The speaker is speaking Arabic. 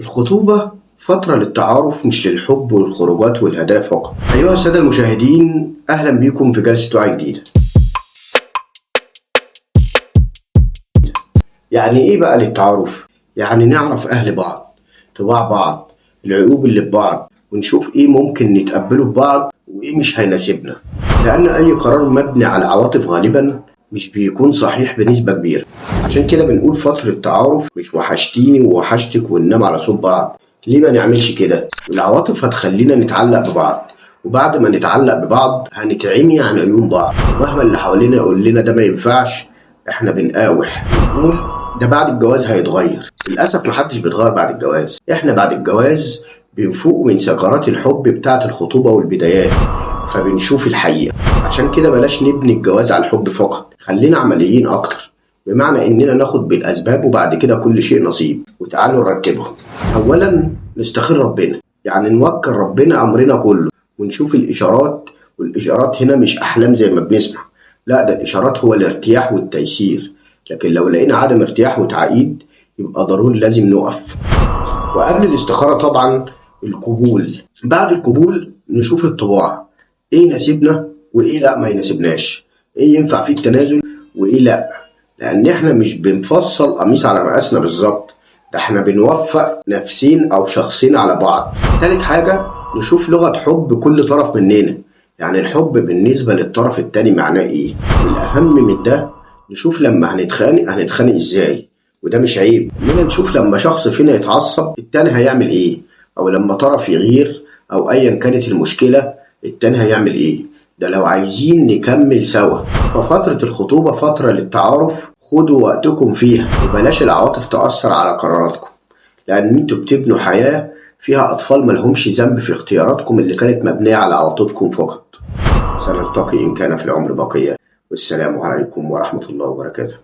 الخطوبة فترة للتعارف مش للحب والخروجات والهدايا فقط. أيها السادة المشاهدين، أهلا بكم في جلسة وعي جديدة. يعني إيه بقى للتعارف؟ يعني نعرف أهل بعض، طباع بعض، العيوب اللي في بعض، ونشوف إيه ممكن نتقبله ببعض وإيه مش هيناسبنا. لأن أي قرار مبني على العواطف غالبا مش بيكون صحيح بنسبة كبيرة. عشان كده بنقول فترة تعارف، مش وحشتيني ووحشتك وننام على صوت بعض. ليه ما نعملش كده؟ العواطف هتخلينا نتعلق ببعض، وبعد ما نتعلق ببعض هنتعمي عن عيون بعض. مهما اللي حوالينا يقول لنا ده ما ينفعش، احنا بنقاوح نقول ده بعد الجواز هيتغير. للأسف محدش بيتغير بعد الجواز. احنا بعد الجواز بنفوق من سكرات الحب بتاعة الخطوبة والبدايات، فبنشوف الحقيقة. عشان كده بلاش نبني الجواز على الحب فقط، خلينا عمليين أكتر، بمعنى إننا ناخد بالأسباب وبعد كده كل شيء نصيب. وتعالوا نرتبهم. أولا نستخير ربنا، يعني نوكل ربنا أمرنا كله ونشوف الإشارات. والإشارات هنا مش أحلام زي ما بنسمع، لا، ده الإشارات هو الارتياح والتيسير. لكن لو لقينا عدم ارتياح وتعقيد يبقى ضروري لازم نقف. وقبل الاستخارة طبعا القبول. بعد القبول نشوف الطباع، ايه يناسبنا وايه لا ما يناسبناش، ايه ينفع فيه التنازل وايه لا. لان احنا مش بنفصل قميص على مقاسنا بالظبط، ده احنا بنوفق نفسين او شخصين على بعض. تالت حاجة نشوف لغة حب كل طرف مننا، يعني الحب بالنسبة للطرف التاني معناه ايه. والاهم من ده نشوف لما هنتخانق ازاي، وده مش عيب اننا نشوف لما شخص فينا يتعصب التاني هيعمل ايه، او لما طرف يغير، او ايا كانت المشكلة التاني هيعمل ايه. ده لو عايزين نكمل سوا. ففترة الخطوبة فترة للتعارف، خدوا وقتكم فيها وبلاش العواطف تأثر على قراراتكم، لأن انتوا بتبنوا حياة فيها أطفال ملهمش ذنب في اختياراتكم اللي كانت مبنية على عواطفكم فقط. سنلتقي إن كان في العمر بقية، والسلام عليكم ورحمة الله وبركاته.